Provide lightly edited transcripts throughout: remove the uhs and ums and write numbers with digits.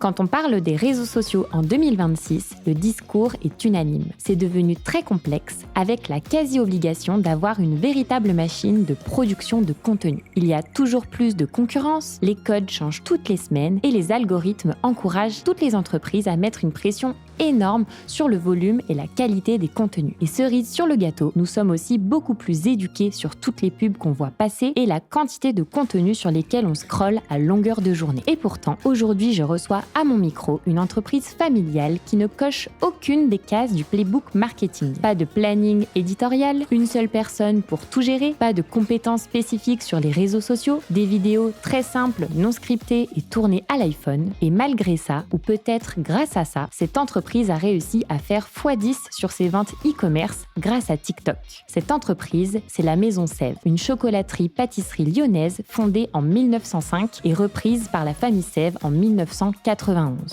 Quand on parle des réseaux sociaux en 2026, le discours est unanime. C'est devenu très complexe, avec la quasi-obligation d'avoir une véritable machine de production de contenu. Il y a toujours plus de concurrence, les codes changent toutes les semaines et les algorithmes encouragent toutes les entreprises à mettre une pression énorme sur le volume et la qualité des contenus. Et cerise sur le gâteau, nous sommes aussi beaucoup plus éduqués sur toutes les pubs qu'on voit passer et la quantité de contenus sur lesquels on scrolle à longueur de journée. Et pourtant, aujourd'hui, je reçois à mon micro une entreprise familiale qui ne coche aucune des cases du playbook marketing. Pas de planning éditorial, une seule personne pour tout gérer, pas de compétences spécifiques sur les réseaux sociaux, des vidéos très simples, non scriptées et tournées à l'iPhone. Et malgré ça, ou peut-être grâce à ça, cette entreprise a réussi à faire x10 sur ses ventes e-commerce grâce à TikTok. Cette entreprise, c'est la Maison Sève, une chocolaterie-pâtisserie lyonnaise fondée en 1905 et reprise par la famille Sève en 1991.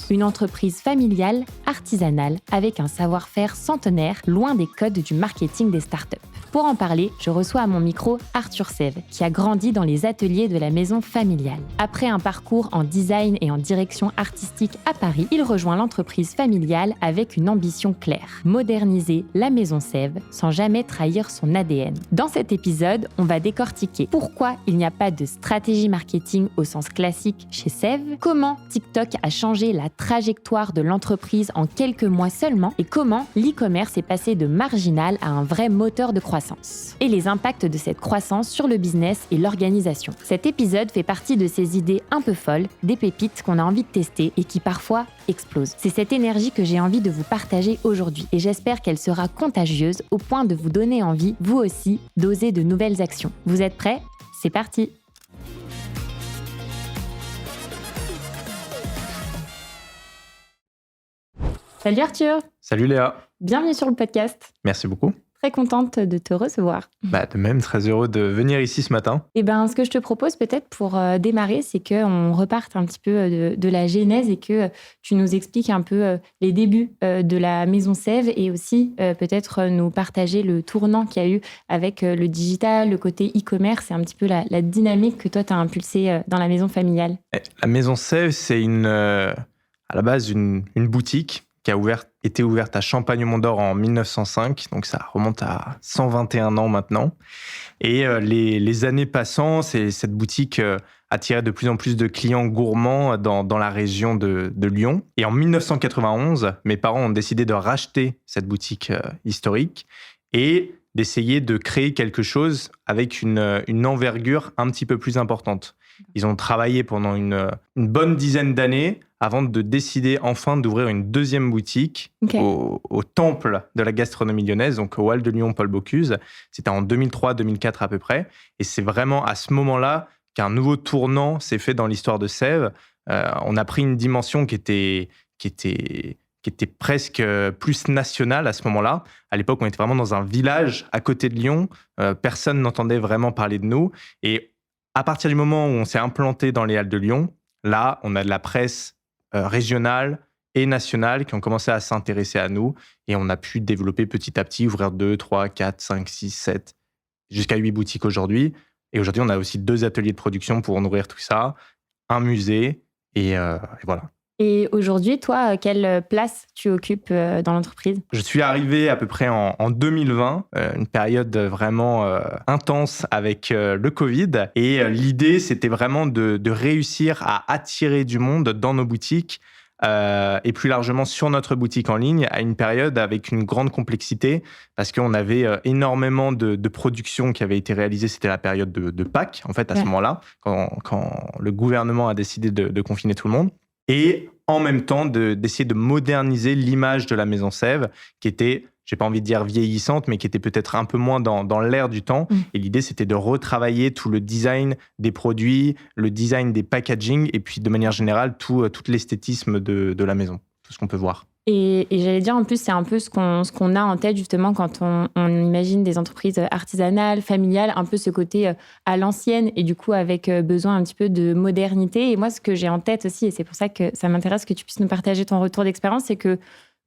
Une entreprise familiale, artisanale, avec un savoir-faire centenaire, loin des codes du marketing des startups. Pour en parler, je reçois à mon micro Arthur Sève, qui a grandi dans les ateliers de la maison familiale. Après un parcours en design et en direction artistique à Paris, il rejoint l'entreprise familiale avec une ambition claire: moderniser la maison Sève sans jamais trahir son ADN. Dans cet épisode, on va décortiquer pourquoi il n'y a pas de stratégie marketing au sens classique chez Sève, comment TikTok a changé la trajectoire de l'entreprise en quelques mois seulement et comment l'e-commerce est passé de marginal à un vrai moteur de croissance. Et les impacts de cette croissance sur le business et l'organisation. Cet épisode fait partie de ces idées un peu folles, des pépites qu'on a envie de tester et qui parfois explosent. C'est cette énergie que j'ai envie de vous partager aujourd'hui et j'espère qu'elle sera contagieuse au point de vous donner envie, vous aussi, d'oser de nouvelles actions. Vous êtes prêts ? C'est parti ! Salut Arthur ! Salut Léa. Bienvenue sur le podcast. Merci beaucoup. Très contente de te recevoir. De même, très heureux de venir ici ce matin. Et ce que je te propose peut-être pour démarrer, c'est qu'on reparte un petit peu de la genèse et que tu nous expliques un peu les débuts de la Maison Sève et aussi peut-être nous partager le tournant qu'il y a eu avec le digital, le côté e-commerce et un petit peu la dynamique que toi, tu as impulsée dans la maison familiale. La Maison Sève, c'est à la base une boutique qui a été ouverte à Champagne-Mont-d'Or en 1905, donc ça remonte à 121 ans maintenant. Et les années passant, cette boutique attirait de plus en plus de clients gourmands dans la région de Lyon. Et en 1991, mes parents ont décidé de racheter cette boutique historique et d'essayer de créer quelque chose avec une envergure un petit peu plus importante. Ils ont travaillé pendant une bonne dizaine d'années avant de décider enfin d'ouvrir une deuxième boutique au temple de la gastronomie lyonnaise, donc au Hall de Lyon Paul Bocuse. C'était en 2003-2004 à peu près. Et c'est vraiment à ce moment-là qu'un nouveau tournant s'est fait dans l'histoire de Sève. On a pris une dimension qui était presque plus nationale à ce moment-là. À l'époque, on était vraiment dans un village à côté de Lyon. Personne n'entendait vraiment parler de nous. Et à partir du moment où on s'est implanté dans les Halles de Lyon, là, on a de la presse régionale et nationale qui ont commencé à s'intéresser à nous et on a pu développer petit à petit, ouvrir 2, 3, 4, 5, 6, 7, jusqu'à 8 boutiques aujourd'hui. Et aujourd'hui, on a aussi 2 ateliers de production pour nourrir tout ça, un musée et voilà. Et aujourd'hui, toi, quelle place tu occupes dans l'entreprise ? Je suis arrivé à peu près en 2020, une période vraiment intense avec le Covid. Et l'idée, c'était vraiment de réussir à attirer du monde dans nos boutiques et plus largement sur notre boutique en ligne à une période avec une grande complexité parce qu'on avait énormément de productions qui avaient été réalisées. C'était la période de Pâques, en fait, à ce moment-là, quand le gouvernement a décidé de confiner tout le monde. Et en même temps, d'essayer de moderniser l'image de la Maison Sève, qui était, j'ai pas envie de dire vieillissante, mais qui était peut-être un peu moins dans l'air du temps. Et l'idée, c'était de retravailler tout le design des produits, le design des packaging, et puis de manière générale, tout l'esthétisme de la maison, tout ce qu'on peut voir. Et j'allais dire, en plus, c'est un peu ce qu'on a en tête, justement, quand on imagine des entreprises artisanales, familiales, un peu ce côté à l'ancienne, et du coup, avec besoin un petit peu de modernité. Et moi, ce que j'ai en tête aussi, et c'est pour ça que ça m'intéresse que tu puisses nous partager ton retour d'expérience, c'est que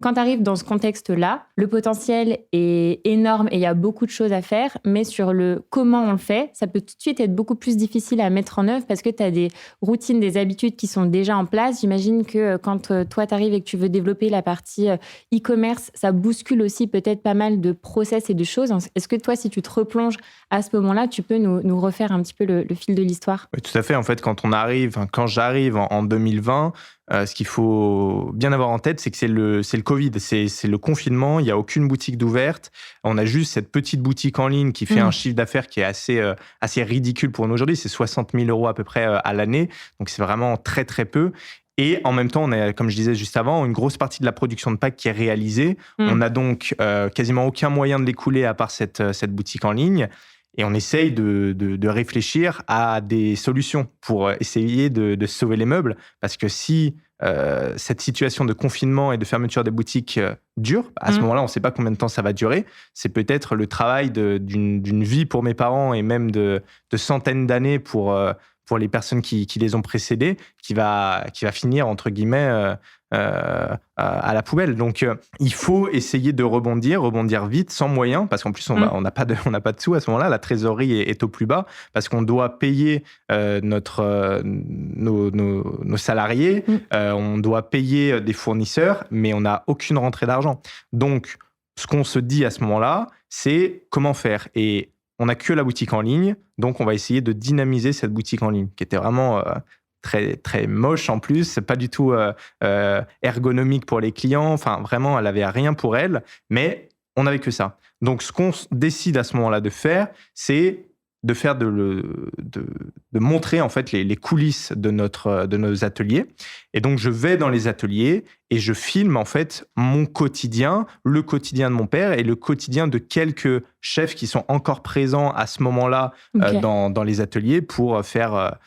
quand tu arrives dans ce contexte-là, le potentiel est énorme et il y a beaucoup de choses à faire, mais sur le comment on le fait, ça peut tout de suite être beaucoup plus difficile à mettre en œuvre parce que tu as des routines, des habitudes qui sont déjà en place. J'imagine que quand toi, tu arrives et que tu veux développer la partie e-commerce, ça bouscule aussi peut-être pas mal de process et de choses. Est-ce que toi, si tu te replonges à ce moment-là, tu peux nous refaire un petit peu le fil de l'histoire? Oui, tout à fait. En fait, quand j'arrive en 2020, ce qu'il faut bien avoir en tête, c'est que c'est le Covid, c'est le confinement. Il n'y a aucune boutique d'ouverte. On a juste cette petite boutique en ligne qui fait un chiffre d'affaires qui est assez ridicule pour nous aujourd'hui. C'est 60 000 € à peu près à l'année. Donc, c'est vraiment très, très peu. Et en même temps, on a, comme je disais juste avant, une grosse partie de la production de packs qui est réalisée. On n'a donc quasiment aucun moyen de l'écouler à part cette boutique en ligne. Et on essaye de réfléchir à des solutions pour essayer de sauver les meubles. Parce que si cette situation de confinement et de fermeture des boutiques dure, à ce moment-là, on ne sait pas combien de temps ça va durer. C'est peut-être le travail d'une vie pour mes parents et même de centaines d'années pour les personnes qui les ont précédés, qui va finir, entre guillemets, à la poubelle. Donc, il faut essayer de rebondir vite, sans moyens, parce qu'en plus, on n'a pas de sous à ce moment-là. La trésorerie est au plus bas, parce qu'on doit payer nos salariés, on doit payer des fournisseurs, mais on n'a aucune rentrée d'argent. Donc, ce qu'on se dit à ce moment-là, c'est comment faire. Et on n'a que la boutique en ligne, donc on va essayer de dynamiser cette boutique en ligne, qui était vraiment très, très moche en plus, pas du tout ergonomique pour les clients, enfin vraiment, elle n'avait rien pour elle, mais on n'avait que ça. Donc ce qu'on décide à ce moment-là de faire, c'est de montrer en fait les coulisses de nos ateliers. Et donc je vais dans les ateliers et je filme en fait mon quotidien, le quotidien de mon père et le quotidien de quelques chefs qui sont encore présents à ce moment-là dans les ateliers pour faire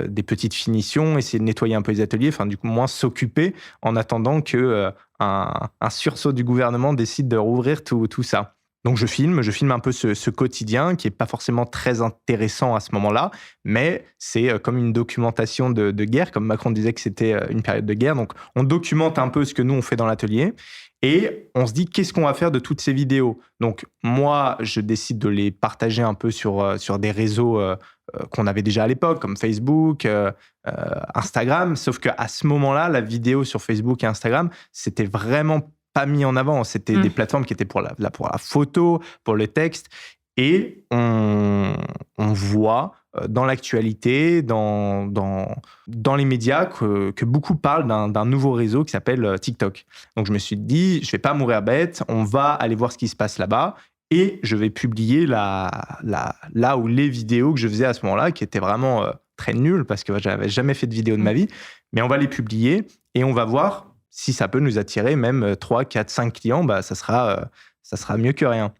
des petites finitions, essayer de nettoyer un peu les ateliers, enfin du coup moins s'occuper en attendant que un sursaut du gouvernement décide de rouvrir tout ça. Donc je filme un peu ce quotidien qui n'est pas forcément très intéressant à ce moment-là, mais c'est comme une documentation de guerre, comme Macron disait que c'était une période de guerre. Donc on documente un peu ce que nous on fait dans l'atelier et on se dit qu'est-ce qu'on va faire de toutes ces vidéos. Donc moi je décide de les partager un peu sur des réseaux qu'on avait déjà à l'époque, comme Facebook, Instagram, sauf qu'à ce moment-là, la vidéo sur Facebook et Instagram, c'était vraiment pas mis en avant. C'était des plateformes qui étaient pour la photo, pour le texte. Et on voit dans l'actualité, dans les médias, que beaucoup parlent d'un nouveau réseau qui s'appelle TikTok. Donc je me suis dit, je vais pas mourir bête, on va aller voir ce qui se passe là-bas. Et je vais publier là où les vidéos que je faisais à ce moment-là, qui étaient vraiment très nulles, parce que j'avais jamais fait de vidéo de ma vie. Mais on va les publier et on va voir si ça peut nous attirer même 3, 4, 5 clients, bah, ça sera mieux que rien.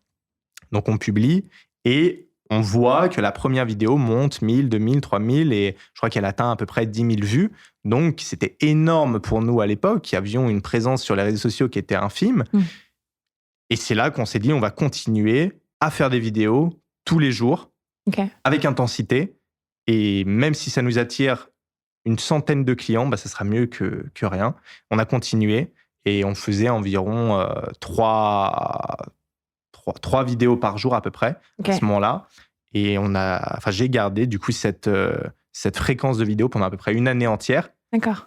Donc, on publie et on voit que la première vidéo monte 1000, 2000, 3000 et je crois qu'elle atteint à peu près 10 000 vues. Donc, c'était énorme pour nous à l'époque, qui avions une présence sur les réseaux sociaux qui était infime. Et c'est là qu'on s'est dit, on va continuer à faire des vidéos tous les jours, avec intensité. Et même si ça nous attire une centaine de clients, bah, ça sera mieux que rien. On a continué et on faisait environ 3 vidéos par jour à peu près à ce moment-là. Et j'ai gardé du coup cette fréquence de vidéos pendant à peu près une année entière.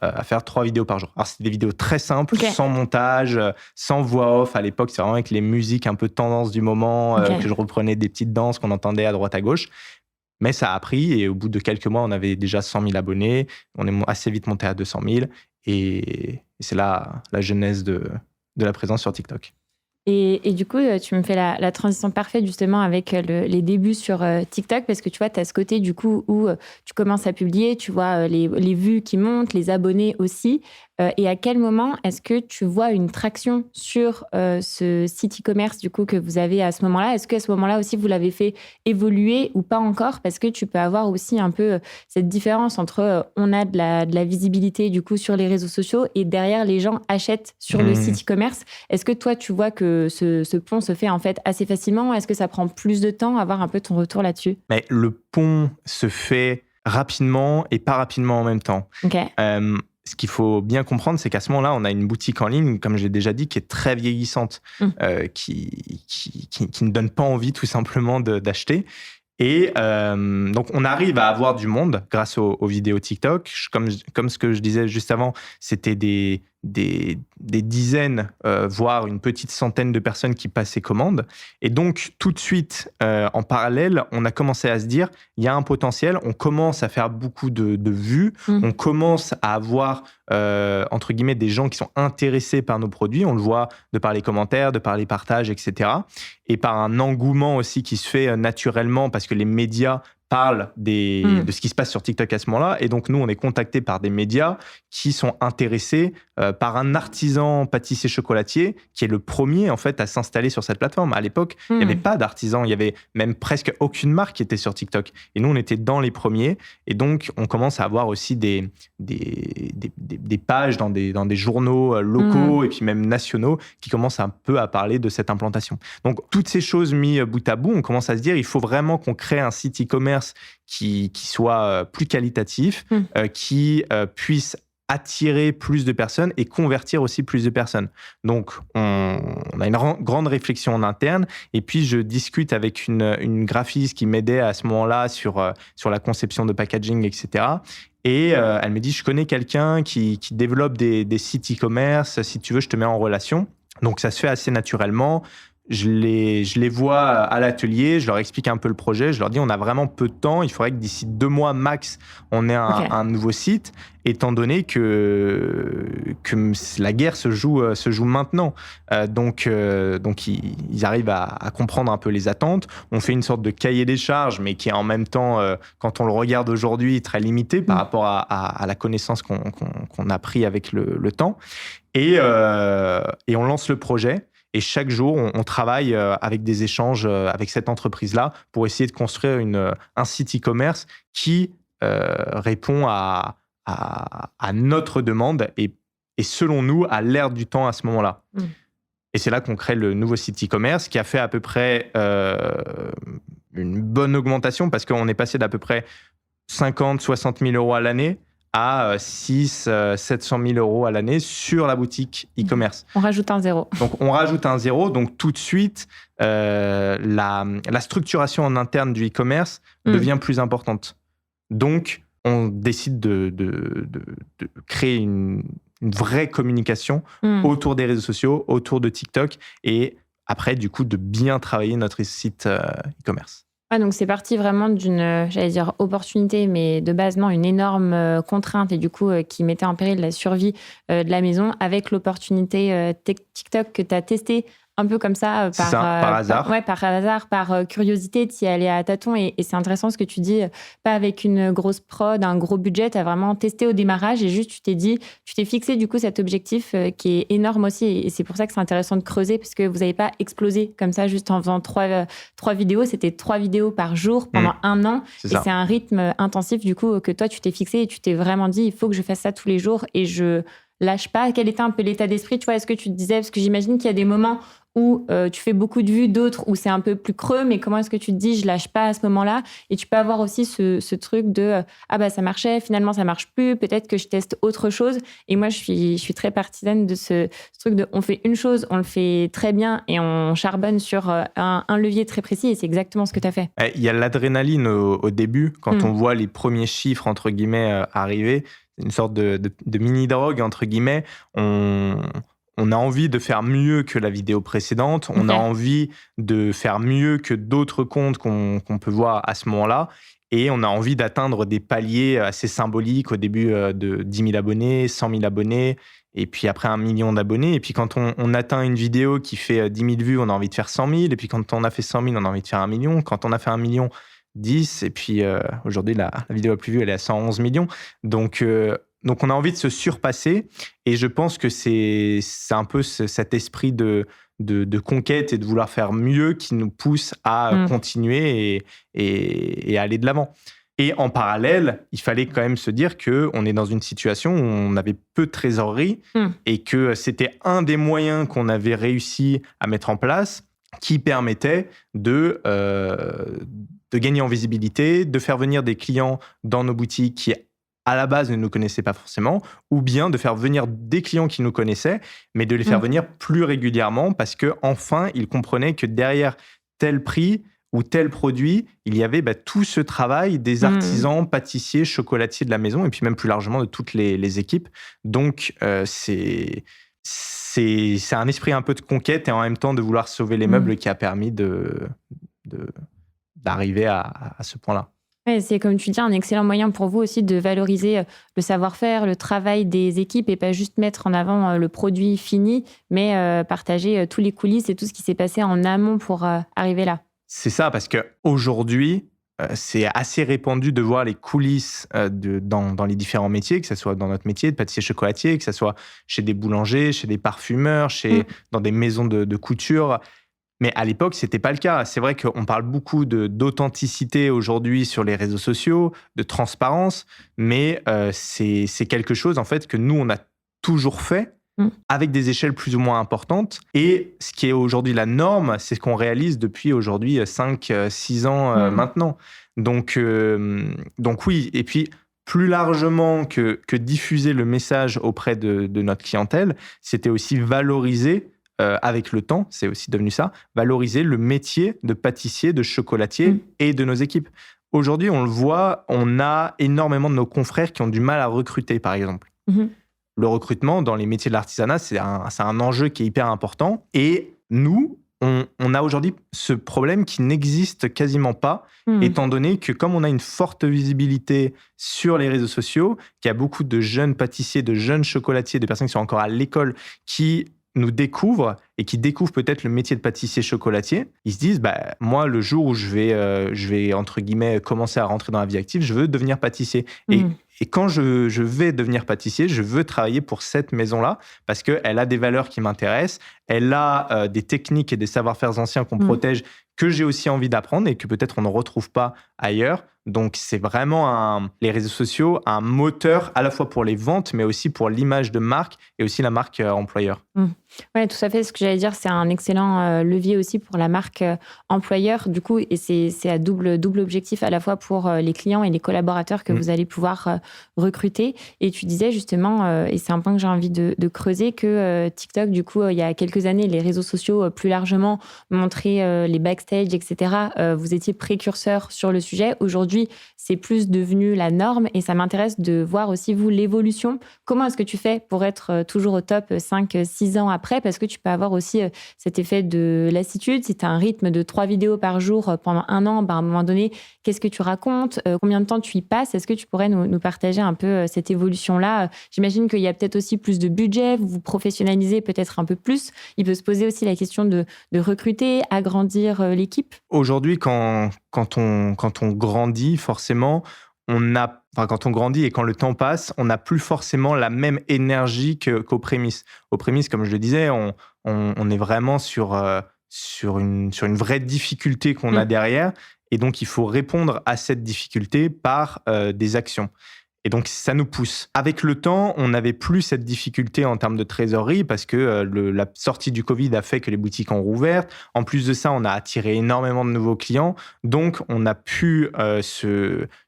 À faire 3 vidéos par jour. Alors, c'était des vidéos très simples, sans montage, sans voix off. À l'époque, c'est vraiment avec les musiques un peu tendance du moment, que je reprenais des petites danses qu'on entendait à droite à gauche. Mais ça a pris et au bout de quelques mois, on avait déjà 100 000 abonnés. On est assez vite monté à 200 000 et c'est là la genèse de la présence sur TikTok. Et du coup, tu me fais la transition parfaite justement avec les débuts sur TikTok parce que tu vois, tu as ce côté du coup où tu commences à publier, tu vois les vues qui montent, les abonnés aussi. Et à quel moment est-ce que tu vois une traction sur ce site e-commerce du coup que vous avez à ce moment-là? Est-ce qu'à ce moment-là aussi, vous l'avez fait évoluer ou pas encore? Parce que tu peux avoir aussi un peu cette différence entre on a de la visibilité du coup sur les réseaux sociaux et derrière, les gens achètent sur le site e-commerce. Est-ce que toi, tu vois que ce pont se fait en fait assez facilement? Est-ce que ça prend plus de temps? Avoir un peu ton retour là-dessus. Mais le pont se fait rapidement et pas rapidement en même temps. ce qu'il faut bien comprendre, c'est qu'à ce moment-là, on a une boutique en ligne, comme j'ai déjà dit, qui est très vieillissante, qui ne donne pas envie tout simplement d'acheter. Et donc, on arrive à avoir du monde grâce aux vidéos TikTok. Comme ce que je disais juste avant, c'était des dizaines, voire une petite centaine de personnes qui passaient commande. Et donc, tout de suite, en parallèle, on a commencé à se dire, il y a un potentiel, on commence à faire beaucoup de vues, on commence à avoir, entre guillemets, des gens qui sont intéressés par nos produits. On le voit de par les commentaires, de par les partages, etc. Et par un engouement aussi qui se fait naturellement parce que les médias parlent de ce qui se passe sur TikTok à ce moment-là. Et donc, nous, on est contactés par des médias qui sont intéressés par un artisan pâtissier chocolatier qui est le premier, en fait, à s'installer sur cette plateforme. À l'époque, il n'y avait pas d'artisan. Il y avait même presque aucune marque qui était sur TikTok. Et nous, on était dans les premiers. Et donc, on commence à avoir aussi des pages dans des journaux locaux et puis même nationaux qui commencent un peu à parler de cette implantation. Donc, toutes ces choses mises bout à bout, on commence à se dire, il faut vraiment qu'on crée un site e-commerce qui soit plus qualitatif, qui puisse attirer plus de personnes et convertir aussi plus de personnes. Donc, on a une grande réflexion en interne et puis je discute avec une graphiste qui m'aidait à ce moment-là sur la conception de packaging, etc. Et elle me dit, je connais quelqu'un qui développe des sites e-commerce, si tu veux, je te mets en relation. Donc, ça se fait assez naturellement. Je les vois à l'atelier, je leur explique un peu le projet, je leur dis on a vraiment peu de temps, il faudrait que d'ici 2 mois max, on ait un nouveau site, étant donné que la guerre se joue maintenant. Donc ils arrivent à comprendre un peu les attentes. On fait une sorte de cahier des charges, mais qui est en même temps, quand on le regarde aujourd'hui, très limité par rapport à la connaissance qu'on a pris avec le temps. Et on lance le projet. Et chaque jour, on travaille avec des échanges avec cette entreprise-là pour essayer de construire un site e-commerce qui répond à notre demande et selon nous, à l'ère du temps à ce moment-là. Et c'est là qu'on crée le nouveau site e-commerce qui a fait à peu près une bonne augmentation parce qu'on est passé d'à peu près 50-60 000 euros à l'année à 700 000 euros à l'année sur la boutique e-commerce. On rajoute un zéro. Donc, on rajoute un zéro. Donc, tout de suite, la structuration en interne du e-commerce devient plus importante. Donc, on décide de créer une vraie communication autour des réseaux sociaux, autour de TikTok et après, du coup, de bien travailler notre site e-commerce. Ouais, donc c'est parti vraiment d'une, j'allais dire, opportunité, mais de base, non, une énorme contrainte et du coup, qui mettait en péril la survie de la maison avec l'opportunité TikTok que tu as testé un peu comme ça, par hasard. Par hasard, par curiosité, tu y allais à tâtons. Et c'est intéressant ce que tu dis, pas avec une grosse prod, un gros budget, tu as vraiment testé au démarrage et juste tu t'es fixé du coup cet objectif qui est énorme aussi. Et c'est pour ça que c'est intéressant de creuser parce que vous n'avez pas explosé comme ça juste en faisant 3 vidéos. C'était 3 vidéos par jour pendant 1 an. C'est un rythme intensif du coup que toi, tu t'es fixé et tu t'es vraiment dit, il faut que je fasse ça tous les jours et je lâche pas. Quel était un peu l'état d'esprit, tu vois, est-ce que tu te disais, parce que j'imagine qu'il y a des moments où tu fais beaucoup de vues, d'autres où c'est un peu plus creux, mais comment est-ce que tu te dis, je lâche pas à ce moment-là? Et tu peux avoir aussi ce truc de, ça marchait, finalement ça marche plus, peut-être que je teste autre chose. Et moi, je suis très partisane de ce truc de, on fait une chose, on le fait très bien et on charbonne sur un levier très précis et c'est exactement ce que tu as fait. Il y a l'adrénaline au début, quand on voit les premiers chiffres, entre guillemets, arriver, une sorte de mini-drogue, entre guillemets, on a envie de faire mieux que la vidéo précédente, on a envie de faire mieux que d'autres comptes qu'on peut voir à ce moment-là, et on a envie d'atteindre des paliers assez symboliques au début de 10 000 abonnés, 100 000 abonnés, et puis après 1 million d'abonnés. Et puis quand on atteint une vidéo qui fait 10 000 vues, on a envie de faire 100 000, et puis quand on a fait 100 000, on a envie de faire 1 million. Quand on a fait 1 million, 10, et puis aujourd'hui, la vidéo la plus vue, elle est à 111 millions. Donc on a envie de se surpasser et je pense que c'est un peu cet esprit de conquête et de vouloir faire mieux qui nous pousse à continuer et aller de l'avant. Et en parallèle, il fallait quand même se dire qu'on est dans une situation où on avait peu de trésorerie et que c'était un des moyens qu'on avait réussi à mettre en place qui permettait de gagner en visibilité, de faire venir des clients dans nos boutiques qui à la base ne nous connaissaient pas forcément, ou bien de faire venir des clients qui nous connaissaient, mais de les faire venir plus régulièrement parce qu'enfin, ils comprenaient que derrière tel prix ou tel produit, il y avait tout ce travail des artisans, pâtissiers, chocolatiers de la maison, et puis même plus largement de toutes les équipes. Donc, c'est un esprit un peu de conquête et en même temps de vouloir sauver les meubles qui a permis d'arriver à ce point-là. Ouais, c'est comme tu dis, un excellent moyen pour vous aussi de valoriser le savoir-faire, le travail des équipes et pas juste mettre en avant le produit fini, mais partager tous les coulisses et tout ce qui s'est passé en amont pour arriver là. C'est ça, parce qu'aujourd'hui, c'est assez répandu de voir les coulisses dans les différents métiers, que ce soit dans notre métier de pâtissier chocolatier, que ce soit chez des boulangers, chez des parfumeurs, dans des maisons de couture. Mais à l'époque, ce n'était pas le cas. C'est vrai qu'on parle beaucoup d'authenticité aujourd'hui sur les réseaux sociaux, de transparence, mais c'est quelque chose en fait que nous, on a toujours fait avec des échelles plus ou moins importantes. Et ce qui est aujourd'hui la norme, c'est ce qu'on réalise depuis aujourd'hui 5-6 ans maintenant. Donc oui, et puis plus largement que diffuser le message auprès de notre clientèle, c'était aussi valoriser avec le temps, c'est aussi devenu ça, valoriser le métier de pâtissier, de chocolatier et de nos équipes. Aujourd'hui, on le voit, on a énormément de nos confrères qui ont du mal à recruter, par exemple. Le recrutement dans les métiers de l'artisanat, c'est un enjeu qui est hyper important. Et nous, on a aujourd'hui ce problème qui n'existe quasiment pas, étant donné que comme on a une forte visibilité sur les réseaux sociaux, qu'il y a beaucoup de jeunes pâtissiers, de jeunes chocolatiers, de personnes qui sont encore à l'école, qui nous découvrent et qui découvrent peut-être le métier de pâtissier chocolatier, ils se disent moi, le jour où je vais entre guillemets commencer à rentrer dans la vie active, je veux devenir pâtissier. Et quand je vais devenir pâtissier, je veux travailler pour cette maison-là parce qu'elle a des valeurs qui m'intéressent, elle a des techniques et des savoir-faire anciens qu'on protège, que j'ai aussi envie d'apprendre et que peut-être on ne retrouve pas ailleurs. Donc, c'est vraiment les réseaux sociaux, un moteur à la fois pour les ventes, mais aussi pour l'image de marque et aussi la marque employeur. Oui, tout à fait. Ce que j'allais dire, c'est un excellent levier aussi pour la marque employeur, du coup, et c'est à double objectif à la fois pour les clients et les collaborateurs que vous allez pouvoir recruter. Et tu disais justement, et c'est un point que j'ai envie de creuser, que TikTok, du coup, il y a quelques années, les réseaux sociaux plus largement montraient les backstage, etc. Vous étiez précurseur sur le sujet. Aujourd'hui, c'est plus devenu la norme et ça m'intéresse de voir aussi, vous, l'évolution. Comment est-ce que tu fais pour être toujours au top 5-6 ans après? Parce que tu peux avoir aussi cet effet de lassitude. Si tu as un rythme de 3 vidéos par jour pendant 1 an, à un moment donné, qu'est-ce que tu racontes? Combien de temps tu y passes? Est-ce que tu pourrais nous partager un peu cette évolution-là? J'imagine qu'il y a peut-être aussi plus de budget, vous vous professionnalisez peut-être un peu plus. Il peut se poser aussi la question de recruter, agrandir l'équipe. Aujourd'hui, quand on grandit, forcément, quand on grandit et quand le temps passe, on n'a plus forcément la même énergie qu'aux prémices. Aux prémices, comme je le disais, on est vraiment sur une vraie difficulté qu'on a derrière. Et donc, il faut répondre à cette difficulté par des actions. Et donc, ça nous pousse. Avec le temps, on n'avait plus cette difficulté en termes de trésorerie parce que la sortie du Covid a fait que les boutiques ont rouvert. En plus de ça, on a attiré énormément de nouveaux clients. Donc, on a pu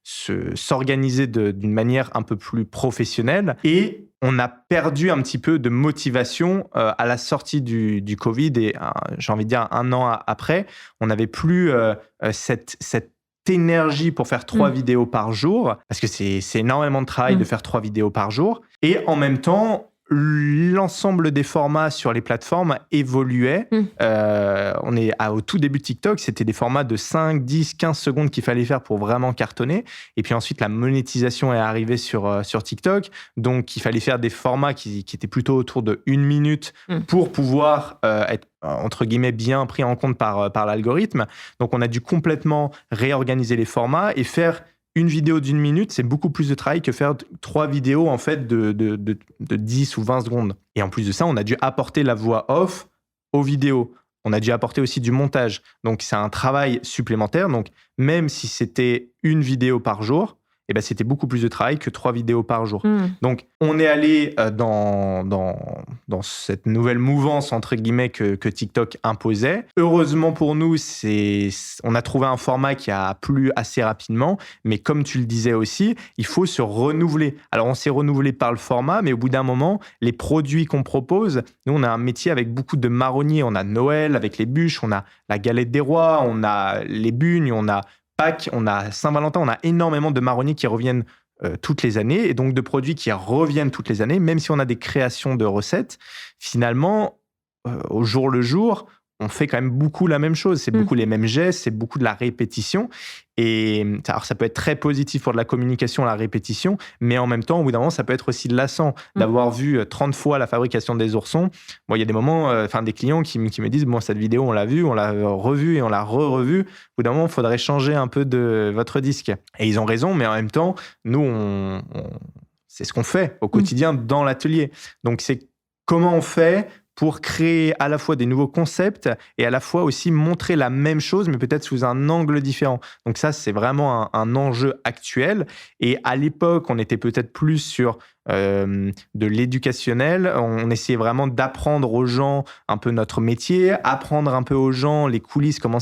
s'organiser d'une manière un peu plus professionnelle. Et on a perdu un petit peu de motivation à la sortie du Covid. Et j'ai envie de dire 1 an après, on n'avait plus cette énergie pour faire 3 vidéos par jour, parce que c'est énormément de travail de faire 3 vidéos par jour. Et en même temps, l'ensemble des formats sur les plateformes évoluait. On est au tout début de TikTok, c'était des formats de 5, 10, 15 secondes qu'il fallait faire pour vraiment cartonner. Et puis ensuite, la monétisation est arrivée sur TikTok. Donc, il fallait faire des formats qui étaient plutôt autour de 1 minute pour pouvoir être entre guillemets bien pris en compte par l'algorithme. Donc, on a dû complètement réorganiser les formats et faire une vidéo d'1 minute, c'est beaucoup plus de travail que faire 3 vidéos en fait de 10 ou 20 secondes. Et en plus de ça, on a dû apporter la voix off aux vidéos. On a dû apporter aussi du montage. Donc, c'est un travail supplémentaire. Donc, même si c'était 1 vidéo par jour, c'était beaucoup plus de travail que 3 vidéos par jour. Donc, on est allé dans dans cette nouvelle mouvance, entre guillemets, que TikTok imposait. Heureusement pour nous, on a trouvé un format qui a plu assez rapidement, mais comme tu le disais aussi, il faut se renouveler. Alors, on s'est renouvelé par le format, mais au bout d'un moment, les produits qu'on propose, nous, on a un métier avec beaucoup de marronniers. On a Noël avec les bûches, on a la galette des rois, on a les bugnes, on a Pâques, on a Saint-Valentin, on a énormément de marronniers qui reviennent toutes les années, et donc de produits qui reviennent toutes les années, même si on a des créations de recettes, finalement, au jour le jour, on fait quand même beaucoup la même chose. C'est beaucoup les mêmes gestes, c'est beaucoup de la répétition. Et alors, ça peut être très positif pour de la communication, la répétition, mais en même temps, au bout d'un moment, ça peut être aussi lassant d'avoir vu 30 fois la fabrication des oursons. Bon, il y a des moments, des clients qui me disent, bon, cette vidéo, on l'a vue, on l'a revue et on l'a revue. Au bout d'un moment, il faudrait changer un peu de votre disque. Et ils ont raison, mais en même temps, nous, c'est ce qu'on fait au quotidien dans l'atelier. Donc, c'est comment on fait pour créer à la fois des nouveaux concepts et à la fois aussi montrer la même chose, mais peut-être sous un angle différent. Donc ça, c'est vraiment un enjeu actuel. Et à l'époque, on était peut-être plus sur de l'éducationnel. On essayait vraiment d'apprendre aux gens un peu notre métier, apprendre un peu aux gens les coulisses, comment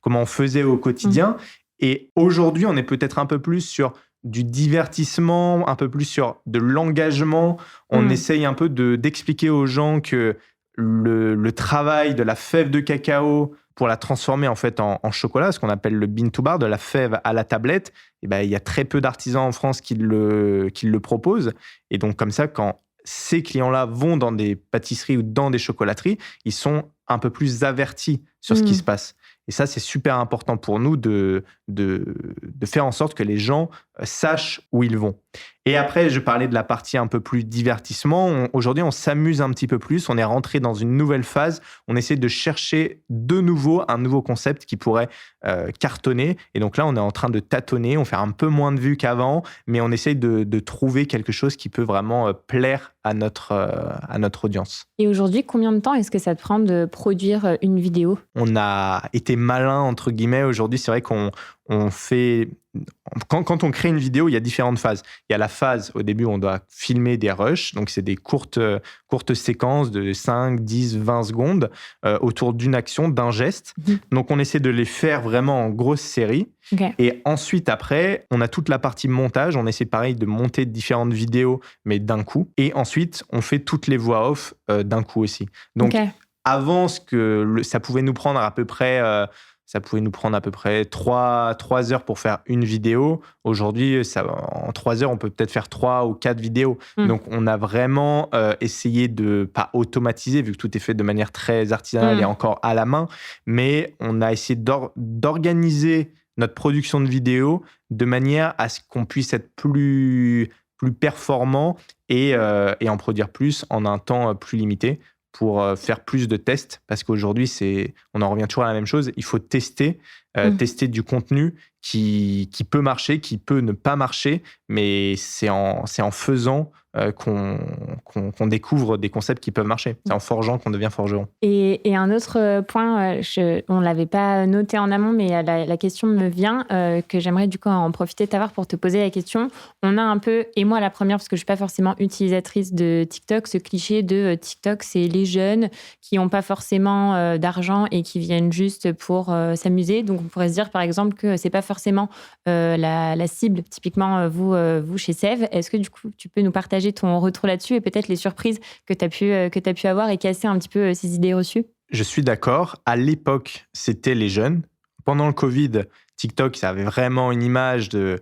on faisait au quotidien. Et aujourd'hui, on est peut-être un peu plus sur du divertissement, un peu plus sur de l'engagement. On essaye un peu d'expliquer aux gens que le travail de la fève de cacao pour la transformer en fait en chocolat, ce qu'on appelle le bean to bar, de la fève à la tablette, et ben, il y a très peu d'artisans en France qui le proposent. Et donc comme ça, quand ces clients-là vont dans des pâtisseries ou dans des chocolateries, ils sont un peu plus avertis sur ce qui se passe. Et ça, c'est super important pour nous de faire en sorte que les gens sachent où ils vont. Et après, je parlais de la partie un peu plus divertissement. Aujourd'hui, on s'amuse un petit peu plus. On est rentré dans une nouvelle phase. On essaie de chercher de nouveau un nouveau concept qui pourrait cartonner. Et donc là, on est en train de tâtonner. On fait un peu moins de vues qu'avant, mais on essaie de trouver quelque chose qui peut vraiment plaire à notre audience. Et aujourd'hui, combien de temps est-ce que ça te prend de produire une vidéo ? On a été malin, entre guillemets. Aujourd'hui, c'est vrai qu'on fait... Quand on crée une vidéo, il y a différentes phases. Il y a la phase, au début, on doit filmer des rushs. Donc, c'est des courtes séquences de 5, 10, 20 secondes autour d'une action, d'un geste. Donc, on essaie de les faire vraiment en grosse série. Okay. Et ensuite, après, on a toute la partie montage. On essaie, pareil, de monter différentes vidéos, mais d'un coup. Et ensuite, on fait toutes les voix off d'un coup aussi. Donc, avant, ça pouvait nous prendre à peu près... 3 heures pour faire une vidéo. Aujourd'hui, en 3 heures, on peut peut-être faire 3 ou 4 vidéos. Donc, on a vraiment essayé de pas automatiser, vu que tout est fait de manière très artisanale et encore à la main, mais on a essayé d'organiser notre production de vidéos de manière à ce qu'on puisse être plus performant et en produire plus en un temps plus limité, pour faire plus de tests, parce qu'aujourd'hui, on en revient toujours à la même chose. Il faut tester du contenu qui peut marcher, qui peut ne pas marcher, mais c'est en faisant qu'on découvre des concepts qui peuvent marcher. C'est en forgeant qu'on devient forgeron. Et un autre point, on ne l'avait pas noté en amont, mais la question me vient, que j'aimerais du coup en profiter de t'avoir pour te poser la question. On a un peu, et moi la première, parce que je ne suis pas forcément utilisatrice de TikTok, ce cliché de TikTok, c'est les jeunes qui n'ont pas forcément d'argent et qui viennent juste pour s'amuser. Donc on pourrait se dire par exemple que ce n'est pas forcément la cible, typiquement vous chez Sève. Est-ce que du coup tu peux nous partager ton retour là-dessus et peut-être les surprises que tu as pu avoir et casser un petit peu ces idées reçues? Je suis d'accord. À l'époque, c'était les jeunes. Pendant le Covid, TikTok, ça avait vraiment une image de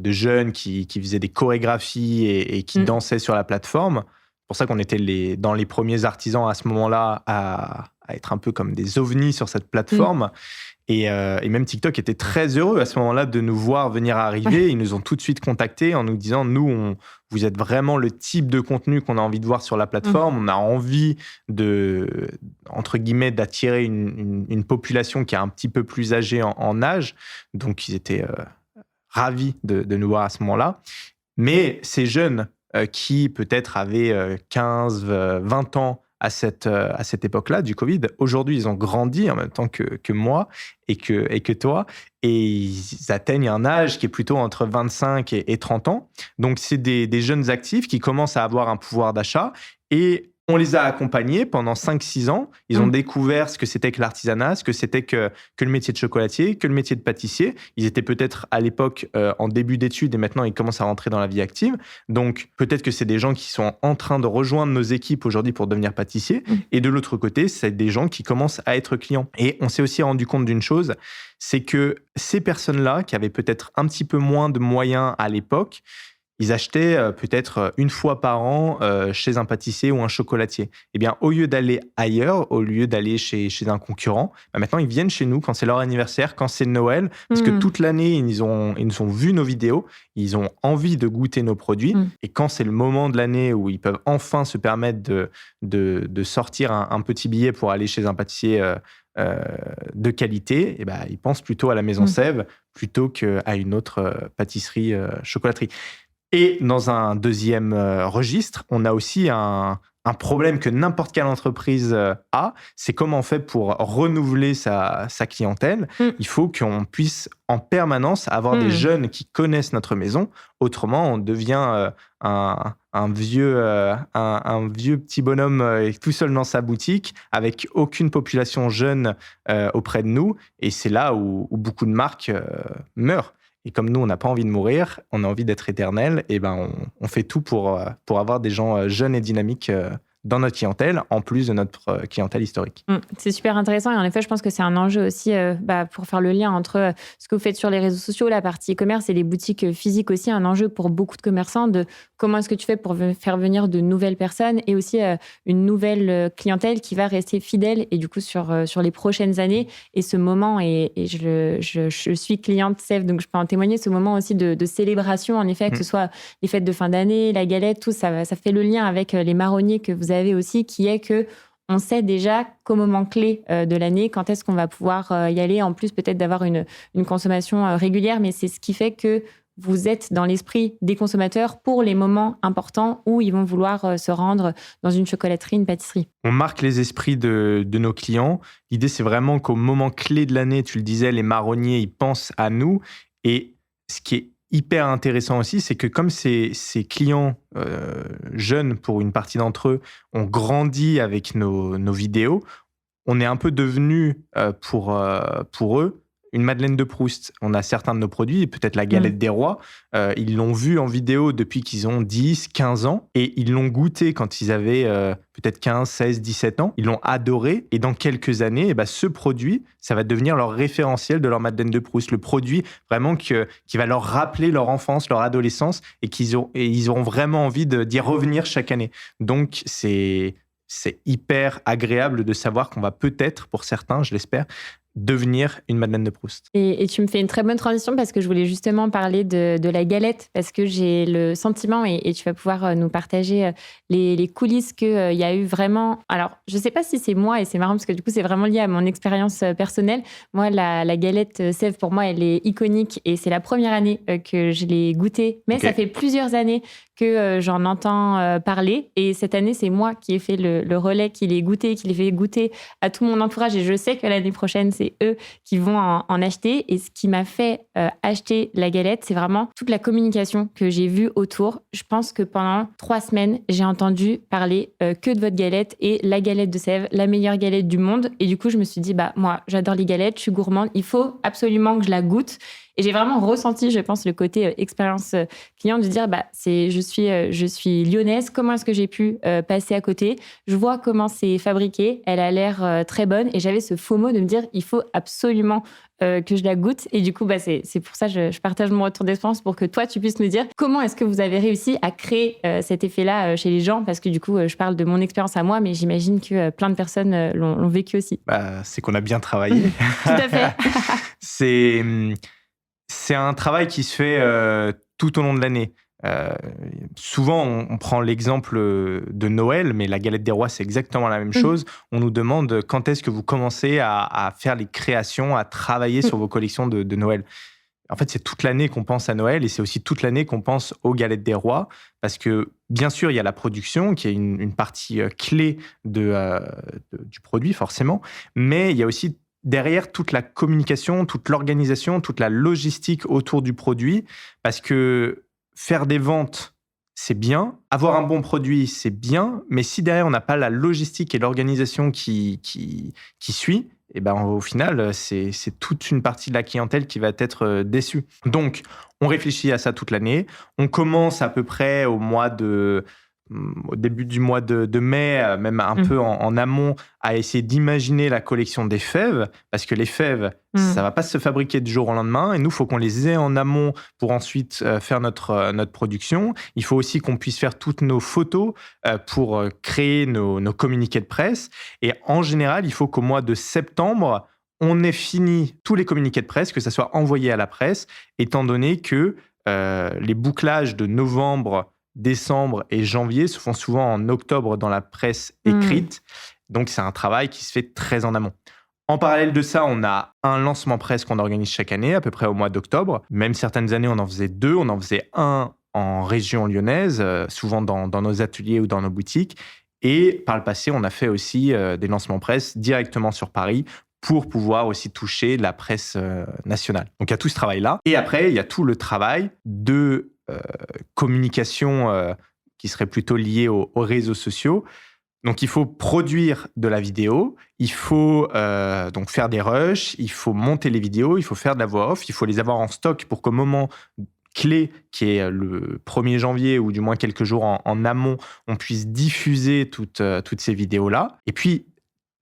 jeunes qui faisaient des chorégraphies et qui dansaient sur la plateforme. C'est pour ça qu'on était dans les premiers artisans à ce moment-là à être un peu comme des ovnis sur cette plateforme. Et même TikTok était très heureux à ce moment-là de nous voir venir arriver. Ils nous ont tout de suite contactés en nous disant « Nous, vous êtes vraiment le type de contenu qu'on a envie de voir sur la plateforme. On a envie entre guillemets, d'attirer une population qui est un petit peu plus âgée en âge. » Donc, ils étaient ravis de nous voir à ce moment-là. Mais ces jeunes qui, peut-être, avaient 15, 20 ans à cette époque-là du Covid. Aujourd'hui, ils ont grandi en même temps que moi et que toi, et ils atteignent un âge qui est plutôt entre 25 et 30 ans. Donc, c'est des jeunes actifs qui commencent à avoir un pouvoir d'achat, et on les a accompagnés pendant 5-6 ans. Ils ont découvert ce que c'était que l'artisanat, ce que c'était que le métier de chocolatier, que le métier de pâtissier. Ils étaient peut-être à l'époque en début d'études, et maintenant ils commencent à rentrer dans la vie active. Donc peut-être que c'est des gens qui sont en train de rejoindre nos équipes aujourd'hui pour devenir pâtissiers. Et de l'autre côté, c'est des gens qui commencent à être clients. Et on s'est aussi rendu compte d'une chose, c'est que ces personnes-là, qui avaient peut-être un petit peu moins de moyens à l'époque, ils achetaient peut-être une fois par an chez un pâtissier ou un chocolatier. Eh bien, au lieu d'aller ailleurs, au lieu d'aller chez un concurrent, maintenant, ils viennent chez nous quand c'est leur anniversaire, quand c'est Noël, parce que toute l'année, ils nous ont vu nos vidéos, ils ont envie de goûter nos produits. Et quand c'est le moment de l'année où ils peuvent enfin se permettre de sortir un petit billet pour aller chez un pâtissier de qualité, eh ben, ils pensent plutôt à la Maison Sève plutôt qu'à une autre pâtisserie, chocolaterie. Et dans un deuxième registre, on a aussi un problème que n'importe quelle entreprise a, c'est comment on fait pour renouveler sa clientèle. Il faut qu'on puisse en permanence avoir des jeunes qui connaissent notre maison. Autrement, on devient un vieux petit bonhomme tout seul dans sa boutique, avec aucune population jeune auprès de nous. Et c'est là où beaucoup de marques meurent. Et comme nous, on n'a pas envie de mourir, on a envie d'être éternel, et ben on fait tout pour avoir des gens jeunes et dynamiques dans notre clientèle, en plus de notre clientèle historique. C'est super intéressant, et en effet, je pense que c'est un enjeu aussi pour faire le lien entre ce que vous faites sur les réseaux sociaux, la partie e-commerce, et les boutiques physiques aussi, un enjeu pour beaucoup de commerçants de comment est-ce que tu fais pour faire venir de nouvelles personnes, et aussi une nouvelle clientèle qui va rester fidèle, et du coup sur les prochaines années. Et ce moment, et je suis cliente Sève, donc je peux en témoigner, ce moment aussi de célébration, en effet, que ce soit les fêtes de fin d'année, la galette, tout ça fait le lien avec les marronniers que vous avez aussi, qui est que on sait déjà qu'au moment clé de l'année, quand est-ce qu'on va pouvoir y aller, en plus peut-être d'avoir une consommation régulière, mais c'est ce qui fait que vous êtes dans l'esprit des consommateurs pour les moments importants où ils vont vouloir se rendre dans une chocolaterie, une pâtisserie. On marque les esprits de nos clients. L'idée, c'est vraiment qu'au moment clé de l'année, tu le disais, les marronniers, ils pensent à nous. Et ce qui est hyper intéressant aussi, c'est que comme ces clients jeunes, pour une partie d'entre eux, ont grandi avec nos vidéos, on est un peu devenu pour eux une Madeleine de Proust. On a certains de nos produits, peut-être la galette des rois, ils l'ont vu en vidéo depuis qu'ils ont 10, 15 ans, et ils l'ont goûté quand ils avaient peut-être 15, 16, 17 ans. Ils l'ont adoré, et dans quelques années, ce produit, ça va devenir leur référentiel de leur Madeleine de Proust, le produit vraiment qui va leur rappeler leur enfance, leur adolescence, et ils auront vraiment envie d'y revenir chaque année. Donc, c'est hyper agréable de savoir qu'on va peut-être, pour certains, je l'espère, devenir une Madeleine de Proust. Et tu me fais une très bonne transition, parce que je voulais justement parler de la galette, parce que j'ai le sentiment, et tu vas pouvoir nous partager les coulisses, qu'il y a eu vraiment... Alors, je ne sais pas si c'est moi, et c'est marrant parce que du coup, c'est vraiment lié à mon expérience personnelle. Moi, la galette Sève, pour moi, elle est iconique, et c'est la première année que je l'ai goûtée. Mais ça fait plusieurs années que j'en entends parler. Et cette année, c'est moi qui ai fait le relais, qui l'ai goûté, qui l'ai fait goûter à tout mon entourage. Et je sais que l'année prochaine, c'est eux qui vont en acheter. Et ce qui m'a fait acheter la galette, c'est vraiment toute la communication que j'ai vue autour. Je pense que pendant 3 semaines, j'ai entendu parler que de votre galette, et la galette de Sève, la meilleure galette du monde. Et du coup, je me suis dit, moi, j'adore les galettes, je suis gourmande, il faut absolument que je la goûte. Et j'ai vraiment ressenti, je pense, le côté expérience client, de dire, je suis lyonnaise, comment est-ce que j'ai pu passer à côté ? Je vois comment c'est fabriqué, elle a l'air très bonne, et j'avais ce FOMO de me dire, il faut absolument que je la goûte. Et du coup, c'est pour ça que je partage mon retour d'expérience, pour que toi, tu puisses me dire comment est-ce que vous avez réussi à créer cet effet-là chez les gens, parce que du coup, je parle de mon expérience à moi, mais j'imagine que plein de personnes l'ont vécu aussi. C'est qu'on a bien travaillé. Tout à fait. C'est un travail qui se fait tout au long de l'année. Souvent, on prend l'exemple de Noël, mais la galette des rois, c'est exactement la même chose. On nous demande quand est-ce que vous commencez à faire les créations, à travailler sur vos collections de Noël. En fait, c'est toute l'année qu'on pense à Noël et c'est aussi toute l'année qu'on pense aux galettes des rois parce que, bien sûr, il y a la production qui est une partie clé du produit, forcément, mais il y a aussi derrière toute la communication, toute l'organisation, toute la logistique autour du produit parce que faire des ventes, c'est bien. Avoir un bon produit, c'est bien. Mais si derrière, on n'a pas la logistique et l'organisation qui suit, et ben, au final, c'est toute une partie de la clientèle qui va être déçue. Donc, on réfléchit à ça toute l'année. On commence à peu près au début du mois de mai, même un peu en amont, à essayer d'imaginer la collection des fèves, parce que les fèves, ça va pas se fabriquer du jour au lendemain, et nous, il faut qu'on les ait en amont pour ensuite faire notre production. Il faut aussi qu'on puisse faire toutes nos photos pour créer nos communiqués de presse, et en général, il faut qu'au mois de septembre, on ait fini tous les communiqués de presse, que ça soit envoyé à la presse, étant donné que les bouclages de novembre, décembre et janvier se font souvent en octobre dans la presse écrite. Donc, c'est un travail qui se fait très en amont. En parallèle de ça, on a un lancement presse qu'on organise chaque année, à peu près au mois d'octobre. Même certaines années, on en faisait 2. On en faisait un en région lyonnaise, souvent dans nos ateliers ou dans nos boutiques. Et par le passé, on a fait aussi des lancements presse directement sur Paris pour pouvoir aussi toucher la presse nationale. Donc, il y a tout ce travail-là. Et après, il y a tout le travail de communication qui serait plutôt liée aux réseaux sociaux. Donc, il faut produire de la vidéo, il faut donc faire des rushs, il faut monter les vidéos, il faut faire de la voix off, il faut les avoir en stock pour qu'au moment clé, qui est le 1er janvier, ou du moins quelques jours en amont, on puisse diffuser toutes ces vidéos-là. Et puis,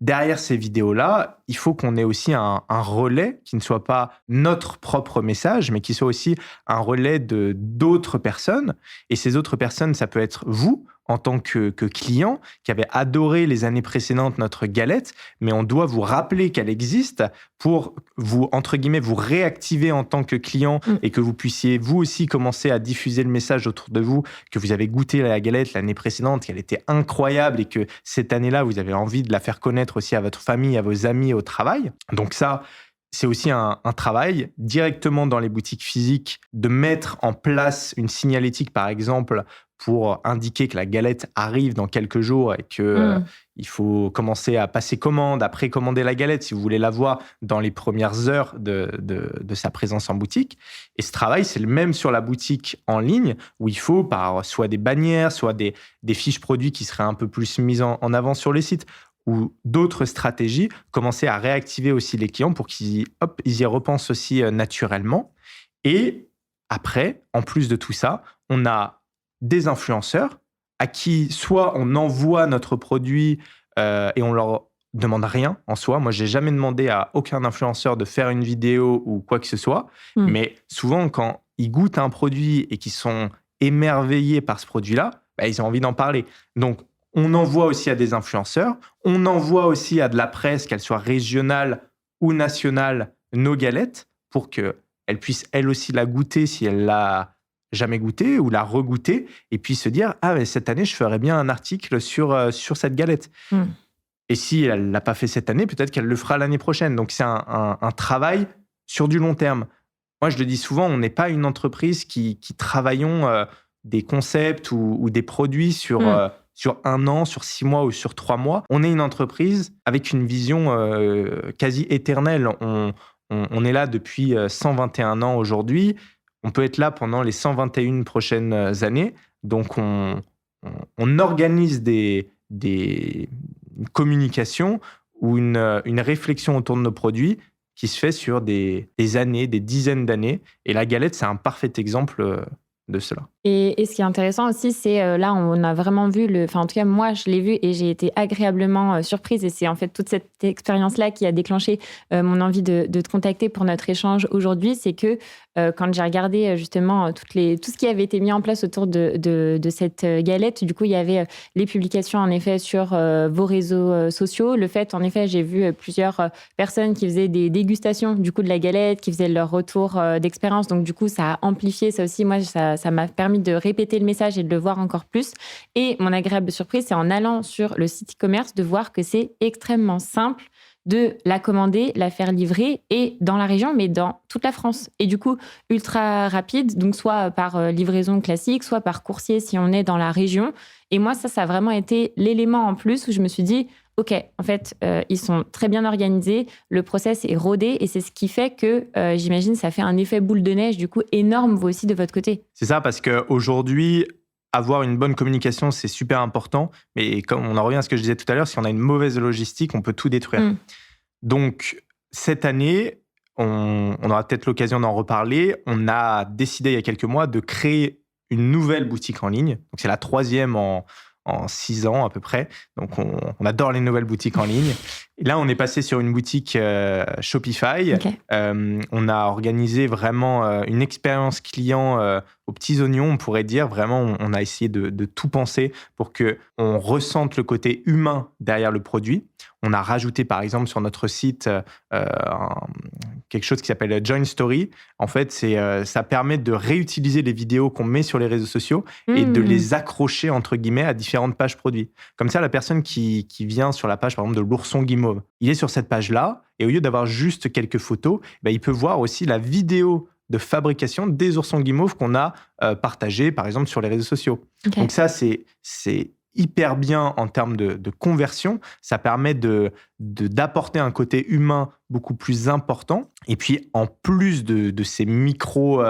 derrière ces vidéos-là, il faut qu'on ait aussi un relais qui ne soit pas notre propre message, mais qui soit aussi un relais d'autres personnes. Et ces autres personnes, ça peut être vous, en tant que client, qui avez adoré les années précédentes notre galette, mais on doit vous rappeler qu'elle existe pour vous, entre guillemets, vous réactiver en tant que client et que vous puissiez, vous aussi, commencer à diffuser le message autour de vous, que vous avez goûté la galette l'année précédente, qu'elle était incroyable et que cette année-là, vous avez envie de la faire connaître aussi à votre famille, à vos amis, au travail. Donc ça, c'est aussi un travail directement dans les boutiques physiques de mettre en place une signalétique, par exemple, pour indiquer que la galette arrive dans quelques jours et que il faut commencer à passer commande, à précommander la galette si vous voulez la voir dans les premières heures de sa présence en boutique. Et ce travail, c'est le même sur la boutique en ligne, où il faut, par soit des bannières, soit des fiches produits qui seraient un peu plus mises en avant sur les sites, ou d'autres stratégies, commencer à réactiver aussi les clients pour qu'ils y repensent aussi naturellement. Et après, en plus de tout ça, on a des influenceurs à qui soit on envoie notre produit et on leur demande rien en soi. Moi, j'ai jamais demandé à aucun influenceur de faire une vidéo ou quoi que ce soit. Mais souvent, quand ils goûtent un produit et qu'ils sont émerveillés par ce produit-là, ils ont envie d'en parler. Donc, on envoie aussi à des influenceurs. On envoie aussi à de la presse, qu'elle soit régionale ou nationale, nos galettes pour qu'elle puisse, elle aussi, la goûter si elle l'a jamais goûté ou la regoûter et puis se dire « Ah, mais cette année, je ferais bien un article sur cette galette. » Et si elle ne l'a pas fait cette année, peut-être qu'elle le fera l'année prochaine. Donc, c'est un travail sur du long terme. Moi, je le dis souvent, on n'est pas une entreprise qui travaillons des concepts ou des produits sur 1 an, sur 6 mois ou sur 3 mois. On est une entreprise avec une vision quasi éternelle. On est là depuis 121 ans aujourd'hui. On peut être là pendant les 121 prochaines années. Donc, on organise des communications ou une réflexion autour de nos produits qui se fait sur des années, des dizaines d'années. Et la galette, c'est un parfait exemple de cela. Et ce qui est intéressant aussi, c'est là, on a vraiment vu, en tout cas, moi, je l'ai vu et j'ai été agréablement surprise. Et c'est en fait toute cette expérience-là qui a déclenché mon envie de te contacter pour notre échange aujourd'hui. C'est que quand j'ai regardé justement tout ce qui avait été mis en place autour de cette galette, du coup, il y avait les publications, en effet, sur vos réseaux sociaux. Le fait, en effet, j'ai vu plusieurs personnes qui faisaient des dégustations, du coup, de la galette, qui faisaient leur retour d'expérience. Donc, du coup, ça a amplifié ça aussi. Moi, ça m'a permis de répéter le message et de le voir encore plus. Et mon agréable surprise, c'est en allant sur le site e-commerce de voir que c'est extrêmement simple de la commander, la faire livrer et dans la région, mais dans toute la France. Et du coup, ultra rapide, donc soit par livraison classique, soit par coursier si on est dans la région. Et moi, ça a vraiment été l'élément en plus où je me suis dit, OK, en fait, ils sont très bien organisés, le process est rodé et c'est ce qui fait que, j'imagine, ça fait un effet boule de neige, du coup, énorme, vous aussi, de votre côté. C'est ça, parce qu'aujourd'hui, avoir une bonne communication, c'est super important. Mais comme on en revient à ce que je disais tout à l'heure, si on a une mauvaise logistique, on peut tout détruire. Donc, cette année, on aura peut-être l'occasion d'en reparler. On a décidé il y a quelques mois de créer une nouvelle boutique en ligne. Donc, c'est la 3e en 6 ans à peu près. Donc, on adore les nouvelles boutiques en ligne. Et là, on est passé sur une boutique Shopify. Okay. On a organisé vraiment une expérience client aux petits oignons, on pourrait dire. Vraiment, on a essayé de tout penser pour qu'on ressente le côté humain derrière le produit. On a rajouté, par exemple, sur notre site quelque chose qui s'appelle Join Story. En fait, ça permet de réutiliser les vidéos qu'on met sur les réseaux sociaux et de les accrocher, entre guillemets, à différentes pages produits. Comme ça, la personne qui vient sur la page, par exemple, de l'ourson guimauve, il est sur cette page-là et au lieu d'avoir juste quelques photos, il peut voir aussi la vidéo de fabrication des oursons guimauves qu'on a partagé, par exemple, sur les réseaux sociaux. Okay. Donc ça, c'est hyper bien en termes de conversion. Ça permet d'apporter un côté humain beaucoup plus important. Et puis, en plus de ces micro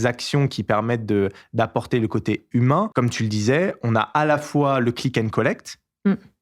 actions qui permettent d'apporter le côté humain, comme tu le disais, on a à la fois le click and collect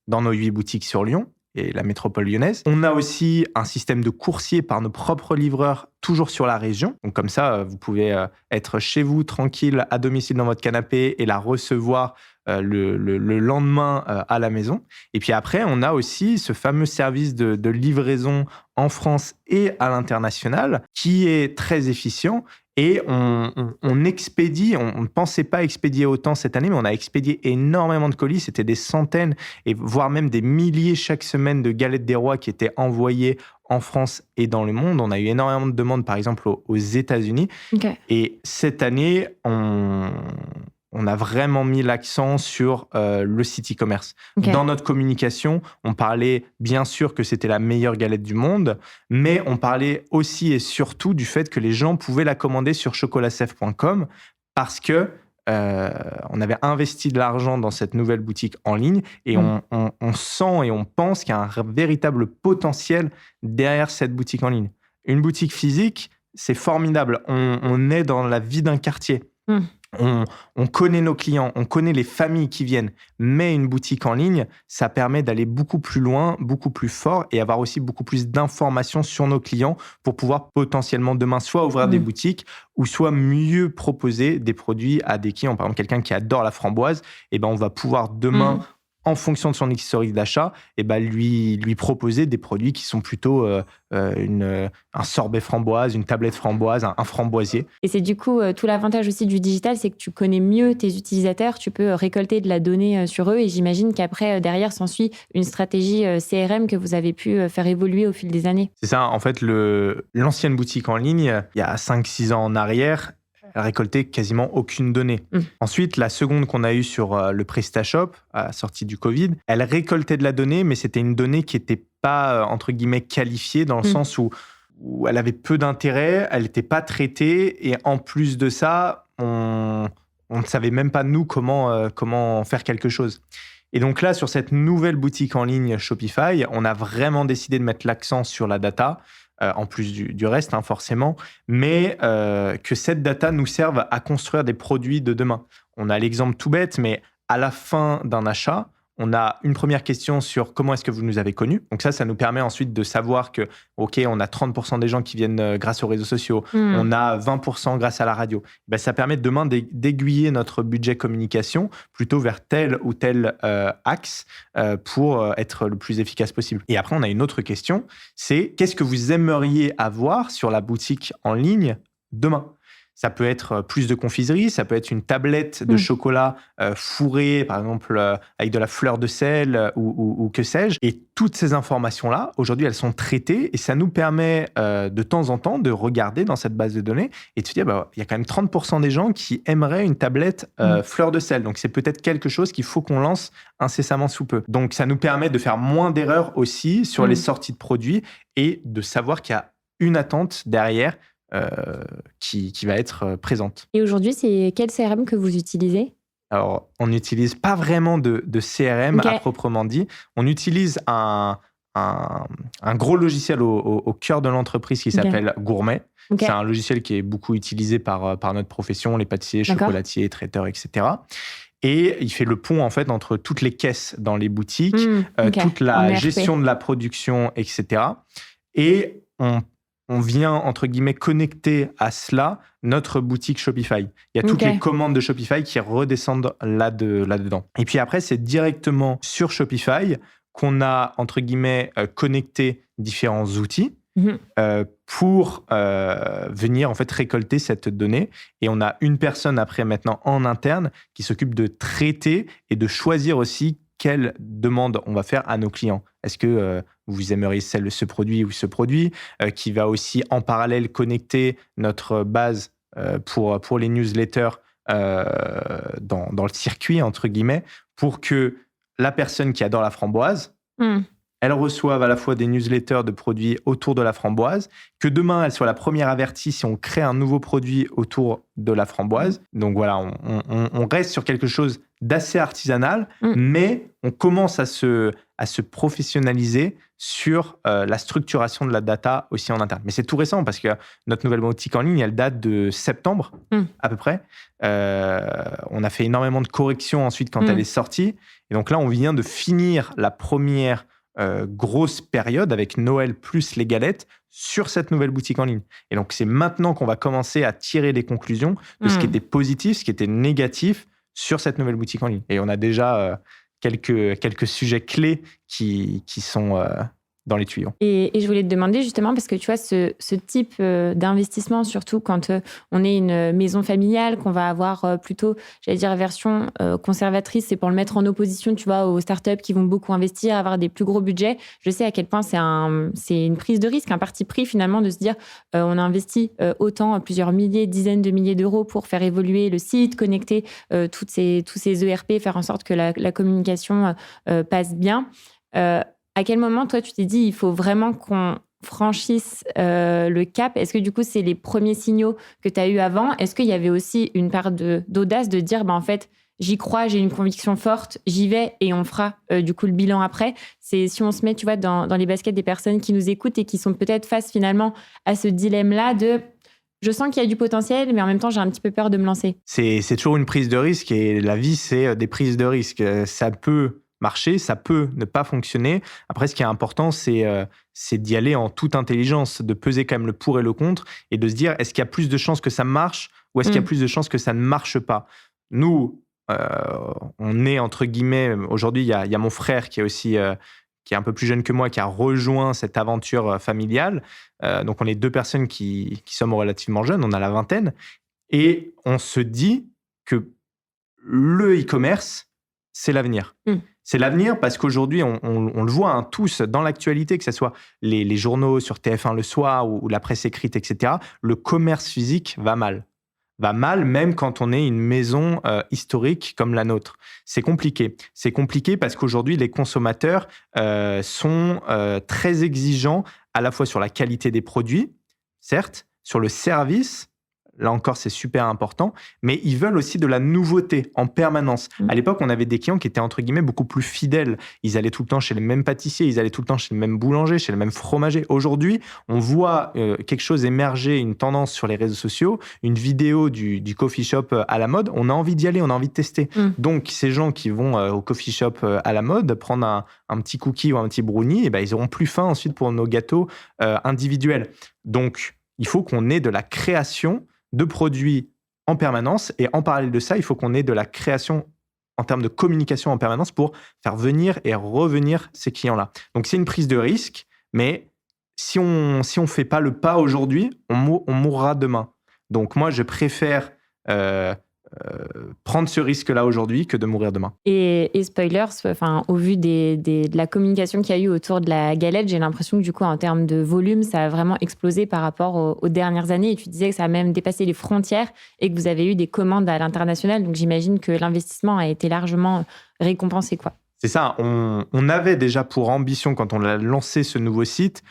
dans nos 8 boutiques sur Lyon et la métropole lyonnaise. On a aussi un système de coursier par nos propres livreurs, toujours sur la région. Donc comme ça, vous pouvez être chez vous, tranquille, à domicile dans votre canapé et la recevoir le lendemain à la maison. Et puis après, on a aussi ce fameux service de livraison en France et à l'international qui est très efficient. Et on expédie, on ne pensait pas expédier autant cette année, mais on a expédié énormément de colis. C'était des centaines, et voire même des milliers chaque semaine de galettes des rois qui étaient envoyées en France et dans le monde. On a eu énormément de demandes, par exemple, aux États-Unis. Okay. Et cette année, on a vraiment mis l'accent sur le site e-commerce. Okay. Dans notre communication, on parlait bien sûr que c'était la meilleure galette du monde, mais on parlait aussi et surtout du fait que les gens pouvaient la commander sur chocolatchef.com parce que on avait investi de l'argent dans cette nouvelle boutique en ligne et on sent et on pense qu'il y a un véritable potentiel derrière cette boutique en ligne. Une boutique physique, c'est formidable. On est dans la vie d'un quartier. On connaît nos clients, on connaît les familles qui viennent, mais une boutique en ligne, ça permet d'aller beaucoup plus loin, beaucoup plus fort et avoir aussi beaucoup plus d'informations sur nos clients pour pouvoir potentiellement demain soit ouvrir des boutiques ou soit mieux proposer des produits à des clients. Par exemple, quelqu'un qui adore la framboise, on va pouvoir demain en fonction de son historique d'achat, lui proposer des produits qui sont plutôt un sorbet framboise, une tablette framboise, un framboisier. Et c'est du coup tout l'avantage aussi du digital, c'est que tu connais mieux tes utilisateurs, tu peux récolter de la donnée sur eux et j'imagine qu'après, derrière, s'ensuit une stratégie CRM que vous avez pu faire évoluer au fil des années. C'est ça, en fait, l'ancienne boutique en ligne, il y a 5-6 ans en arrière, elle récoltait quasiment aucune donnée. Ensuite, la seconde qu'on a eue sur le PrestaShop, à la sortie du Covid, elle récoltait de la donnée, mais c'était une donnée qui n'était pas, entre guillemets, qualifiée, dans le sens où elle avait peu d'intérêt, elle n'était pas traitée, et en plus de ça, on ne savait même pas, nous, comment faire quelque chose. Et donc là, sur cette nouvelle boutique en ligne Shopify, on a vraiment décidé de mettre l'accent sur la data, en plus du reste, forcément, mais que cette data nous serve à construire des produits de demain. On a l'exemple tout bête, mais à la fin d'un achat, on a une première question sur comment est-ce que vous nous avez connus. Donc ça nous permet ensuite de savoir que, OK, on a 30% des gens qui viennent grâce aux réseaux sociaux, on a 20% grâce à la radio. Ça permet demain d'aiguiller notre budget communication plutôt vers tel ou tel axe pour être le plus efficace possible. Et après, on a une autre question, c'est qu'est-ce que vous aimeriez avoir sur la boutique en ligne demain ? Ça peut être plus de confiserie, ça peut être une tablette de chocolat fourrée, par exemple, avec de la fleur de sel ou que sais-je. Et toutes ces informations-là, aujourd'hui, elles sont traitées et ça nous permet de temps en temps de regarder dans cette base de données et de se dire, il y a quand même 30% des gens qui aimeraient une tablette fleur de sel. Donc, c'est peut-être quelque chose qu'il faut qu'on lance incessamment sous peu. Donc, ça nous permet de faire moins d'erreurs aussi sur les sorties de produits et de savoir qu'il y a une attente derrière qui va être présente. Et aujourd'hui, c'est quel CRM que vous utilisez ? Alors, on n'utilise pas vraiment de CRM à proprement dit. On utilise un gros logiciel au cœur de l'entreprise qui s'appelle Gourmet. C'est un logiciel qui est beaucoup utilisé par notre profession, les pâtissiers, chocolatiers, traiteurs, etc. Et il fait le pont en fait entre toutes les caisses dans les boutiques, toute la gestion de la production, etc. Et on vient, entre guillemets, connecter à cela notre boutique Shopify. Il y a toutes les commandes de Shopify qui redescendent là-dedans. Et puis après, c'est directement sur Shopify qu'on a, entre guillemets, connecté différents outils pour venir en fait récolter cette donnée. Et on a une personne après maintenant en interne qui s'occupe de traiter et de choisir aussi quelle demande on va faire à nos clients. Est-ce que vous aimeriez ce produit ou ce produit qui va aussi en parallèle connecter notre base pour les newsletters dans le circuit, entre guillemets, pour que la personne qui adore la framboise, elle reçoive à la fois des newsletters de produits autour de la framboise, que demain, elle soit la première avertie si on crée un nouveau produit autour de la framboise. Donc voilà, on reste sur quelque chose d'assez artisanal, mais on commence à se professionnaliser sur la structuration de la data aussi en interne. Mais c'est tout récent parce que notre nouvelle boutique en ligne, elle date de septembre à peu près. On a fait énormément de corrections ensuite quand elle est sortie. Et donc là, on vient de finir la première grosse période avec Noël plus les galettes sur cette nouvelle boutique en ligne. Et donc, c'est maintenant qu'on va commencer à tirer les conclusions de ce qui était positif, ce qui était négatif sur cette nouvelle boutique en ligne. Et on a déjà quelques sujets clés qui sont dans les tuyaux. Et je voulais te demander justement, parce que tu vois, ce type d'investissement, surtout quand on est une maison familiale, qu'on va avoir plutôt, j'allais dire, version conservatrice, c'est pour le mettre en opposition, tu vois, aux startups qui vont beaucoup investir, avoir des plus gros budgets. Je sais à quel point c'est une prise de risque, un parti pris finalement de se dire on a investi autant, plusieurs milliers, dizaines de milliers d'euros pour faire évoluer le site, connecter tous ces ERP, faire en sorte que la communication passe bien. À quel moment, toi, tu t'es dit, il faut vraiment qu'on franchisse le cap ? Est-ce que, du coup, c'est les premiers signaux que tu as eus avant ? Est-ce qu'il y avait aussi une part d'audace de dire, en fait, j'y crois, j'ai une conviction forte, j'y vais et on fera, du coup, le bilan après ? C'est si on se met, tu vois, dans les baskets des personnes qui nous écoutent et qui sont peut-être face, finalement, à ce dilemme-là de... Je sens qu'il y a du potentiel, mais en même temps, j'ai un petit peu peur de me lancer. C'est toujours une prise de risque et la vie, c'est des prises de risque. Ça peut marcher, ça peut ne pas fonctionner. Après, ce qui est important, c'est d'y aller en toute intelligence, de peser quand même le pour et le contre et de se dire, est-ce qu'il y a plus de chances que ça marche ou est-ce qu'il y a plus de chances que ça ne marche pas ? Nous, on est, entre guillemets, aujourd'hui, il y a mon frère qui est aussi... qui est un peu plus jeune que moi, qui a rejoint cette aventure familiale. Donc, on est deux personnes qui sommes relativement jeunes, on a la vingtaine. Et on se dit que le e-commerce, c'est l'avenir. C'est l'avenir parce qu'aujourd'hui, on le voit tous dans l'actualité, que ce soit les journaux sur TF1 le soir ou la presse écrite, etc. Le commerce physique va mal. Va mal même quand on est une maison historique comme la nôtre. C'est compliqué. C'est compliqué parce qu'aujourd'hui, les consommateurs sont très exigeants à la fois sur la qualité des produits, certes, sur le service. Là encore, c'est super important, mais ils veulent aussi de la nouveauté en permanence. À l'époque, on avait des clients qui étaient, entre guillemets, beaucoup plus fidèles. Ils allaient tout le temps chez les mêmes pâtissiers, ils allaient tout le temps chez le même boulanger, chez le même fromager. Aujourd'hui, on voit quelque chose émerger, une tendance sur les réseaux sociaux, une vidéo du coffee shop à la mode. On a envie d'y aller, on a envie de tester. Donc, ces gens qui vont au coffee shop à la mode, prendre un petit cookie ou un petit brownie, et ils auront plus faim ensuite pour nos gâteaux individuels. Donc, il faut qu'on ait de la création de produits en permanence. Et en parallèle de ça, il faut qu'on ait de la création en termes de communication en permanence pour faire venir et revenir ces clients-là. Donc, c'est une prise de risque, mais si on fait pas le pas aujourd'hui, on mourra demain. Donc moi, je préfère prendre ce risque-là aujourd'hui que de mourir demain. Et spoilers, au vu de la communication qu'il y a eu autour de la galette, j'ai l'impression que du coup, en termes de volume, ça a vraiment explosé par rapport aux dernières années. Et tu disais que ça a même dépassé les frontières et que vous avez eu des commandes à l'international. Donc j'imagine que l'investissement a été largement récompensé, quoi. C'est ça, on avait déjà pour ambition, quand on a lancé ce nouveau site,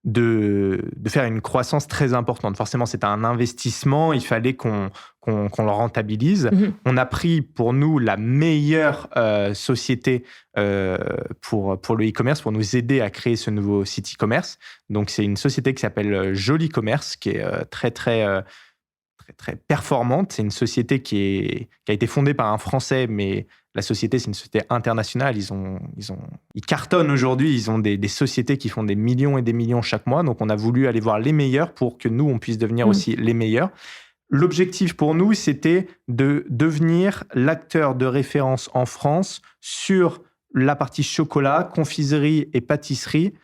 de faire une croissance très importante. Forcément, c'était un investissement, il fallait qu'on le rentabilise. On a pris pour nous la meilleure société pour le e-commerce, pour nous aider à créer ce nouveau site e-commerce. Donc, c'est une société qui s'appelle Joli Commerce, qui est très performante. C'est une société qui a été fondée par un Français, mais la société, c'est une société internationale. Ils cartonnent aujourd'hui. Ils ont des sociétés qui font des millions et des millions chaque mois. Donc, on a voulu aller voir les meilleurs pour que nous, on puisse devenir aussi les meilleurs. L'objectif pour nous, c'était de devenir l'acteur de référence en France sur la partie chocolat, confiserie et pâtisserie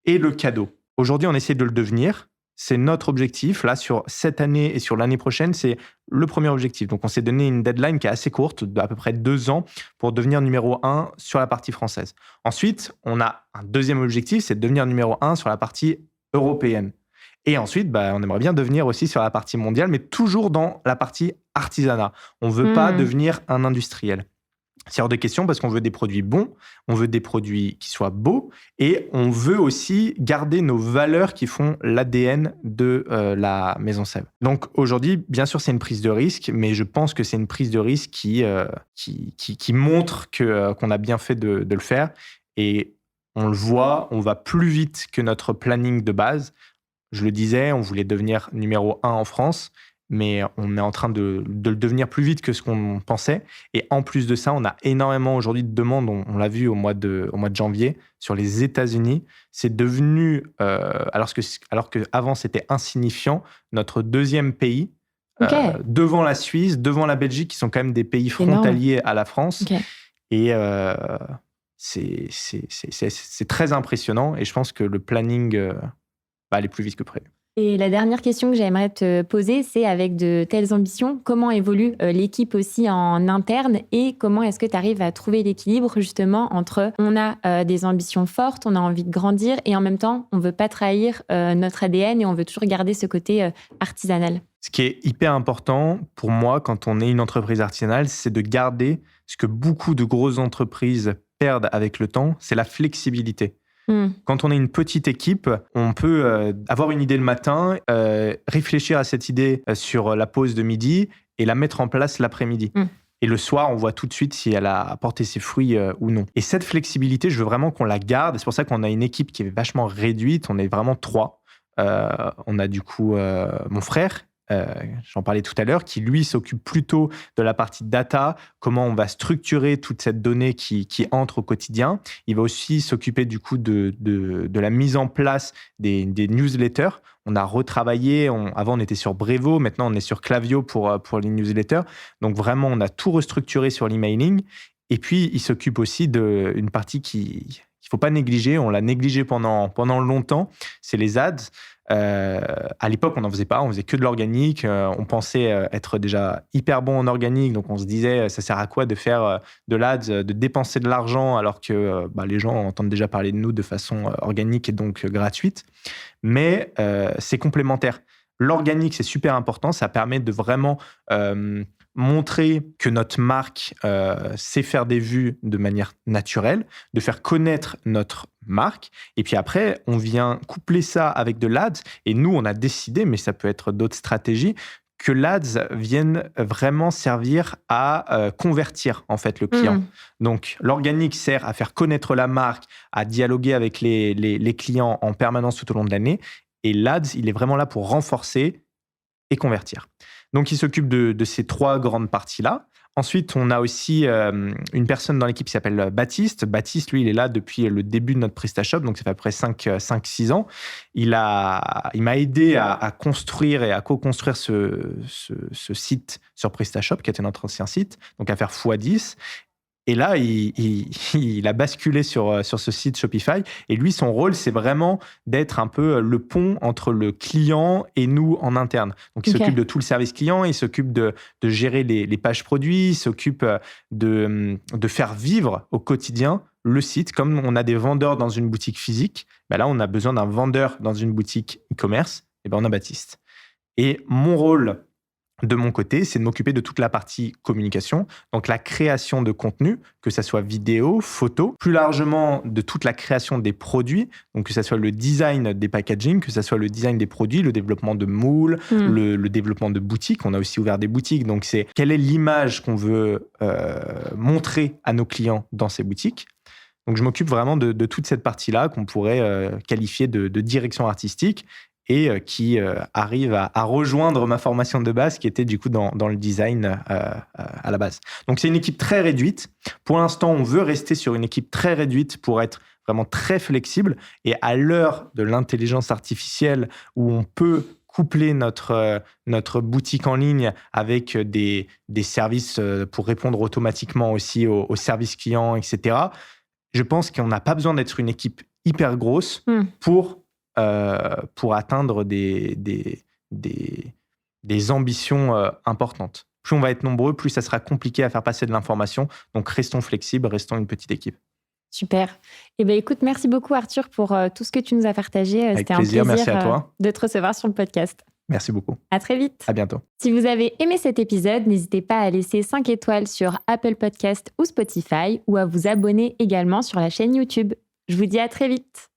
et le cadeau. Aujourd'hui, on essaie de le devenir. C'est notre objectif. Là, sur cette année et sur l'année prochaine, c'est le premier objectif. Donc, on s'est donné une deadline qui est assez courte, d'à peu près 2 ans, pour devenir numéro 1 sur la partie française. Ensuite, on a un deuxième objectif, c'est de devenir numéro 1 sur la partie européenne. Et ensuite, on aimerait bien devenir aussi sur la partie mondiale, mais toujours dans la partie artisanat. On ne veut pas devenir un industriel. C'est hors de question parce qu'on veut des produits bons, on veut des produits qui soient beaux et on veut aussi garder nos valeurs qui font l'ADN de la Maison Sève. Donc aujourd'hui, bien sûr, c'est une prise de risque, mais je pense que c'est une prise de risque qui montre qu'on a bien fait de le faire. Et on le voit, on va plus vite que notre planning de base. Je le disais, on voulait devenir numéro 1 en France. Mais on est en train de le devenir plus vite que ce qu'on pensait. Et en plus de ça, on a énormément aujourd'hui de demandes, on l'a vu au mois de janvier, sur les États-Unis. C'est devenu, alors qu'avant c'était insignifiant, notre deuxième pays, devant la Suisse, devant la Belgique, qui sont quand même des pays frontaliers à la France. Et c'est très impressionnant. Et je pense que le planning va aller plus vite que prévu. Et la dernière question que j'aimerais te poser, c'est avec de telles ambitions, comment évolue l'équipe aussi en interne et comment est-ce que tu arrives à trouver l'équilibre justement entre on a des ambitions fortes, on a envie de grandir et en même temps, on ne veut pas trahir notre ADN et on veut toujours garder ce côté artisanal. Ce qui est hyper important pour moi quand on est une entreprise artisanale, c'est de garder ce que beaucoup de grosses entreprises perdent avec le temps, c'est la flexibilité. Quand on est une petite équipe, on peut avoir une idée le matin, réfléchir à cette idée sur la pause de midi et la mettre en place l'après-midi. Et le soir, on voit tout de suite si elle a porté ses fruits ou non. Et cette flexibilité, je veux vraiment qu'on la garde. C'est pour ça qu'on a une équipe qui est vachement réduite. On est vraiment 3. On a du coup mon frère, j'en parlais tout à l'heure, qui lui s'occupe plutôt de la partie data, comment on va structurer toute cette donnée qui entre au quotidien. Il va aussi s'occuper du coup de la mise en place des newsletters. On a retravaillé, avant on était sur Brevo, maintenant on est sur Klaviyo pour les newsletters. Donc vraiment, on a tout restructuré sur l'emailing. Et puis, il s'occupe aussi d'une partie qu'il ne faut pas négliger. On l'a négligé pendant longtemps, c'est les ads. À l'époque, on n'en faisait pas, on faisait que de l'organique. On pensait être déjà hyper bon en organique, donc on se disait ça sert à quoi de faire de l'ads, de dépenser de l'argent alors que les gens entendent déjà parler de nous de façon organique et donc gratuite. Mais c'est complémentaire. L'organique, c'est super important, ça permet de vraiment montrer que notre marque sait faire des vues de manière naturelle, de faire connaître notre marque. Et puis après, on vient coupler ça avec de l'ADS. Et nous, on a décidé, mais ça peut être d'autres stratégies, que l'ADS vienne vraiment servir à convertir en fait le client. Donc, l'organique sert à faire connaître la marque, à dialoguer avec les clients en permanence tout au long de l'année. Et l'ADS, il est vraiment là pour renforcer et convertir. Donc, il s'occupe de ces 3 grandes parties-là. Ensuite, on a aussi une personne dans l'équipe qui s'appelle Baptiste. Baptiste, lui, il est là depuis le début de notre PrestaShop, donc ça fait à peu près 5-6 ans. Il m'a aidé à construire et à co-construire ce site sur PrestaShop, qui était notre ancien site, donc à faire x10. Et là, il a basculé sur ce site Shopify. Et lui, son rôle, c'est vraiment d'être un peu le pont entre le client et nous en interne. Donc, il s'occupe de tout le service client, il s'occupe de gérer les pages produits, il s'occupe de faire vivre au quotidien le site. Comme on a des vendeurs dans une boutique physique, là, on a besoin d'un vendeur dans une boutique e-commerce. Et on a Baptiste. Et mon rôle, de mon côté, c'est de m'occuper de toute la partie communication, donc la création de contenu, que ce soit vidéo, photo, plus largement de toute la création des produits, donc que ce soit le design des packaging, que ce soit le design des produits, le développement de moules, le développement de boutiques. On a aussi ouvert des boutiques, donc c'est quelle est l'image qu'on veut montrer à nos clients dans ces boutiques. Donc je m'occupe vraiment de toute cette partie-là qu'on pourrait qualifier de direction artistique, et qui arrive à rejoindre ma formation de base qui était du coup dans le design à la base. Donc c'est une équipe très réduite. Pour l'instant, on veut rester sur une équipe très réduite pour être vraiment très flexible. Et à l'heure de l'intelligence artificielle où on peut coupler notre boutique en ligne avec des services pour répondre automatiquement aussi aux services clients, etc., je pense qu'on n'a pas besoin d'être une équipe hyper grosse pour atteindre des ambitions importantes. Plus on va être nombreux, plus ça sera compliqué à faire passer de l'information. Donc, restons flexibles, restons une petite équipe. Super. Écoute, merci beaucoup Arthur pour tout ce que tu nous as partagé. Avec C'était plaisir, un plaisir merci à toi. De te recevoir sur le podcast. Merci beaucoup. À très vite. À bientôt. Si vous avez aimé cet épisode, n'hésitez pas à laisser 5 étoiles sur Apple Podcast ou Spotify ou à vous abonner également sur la chaîne YouTube. Je vous dis à très vite.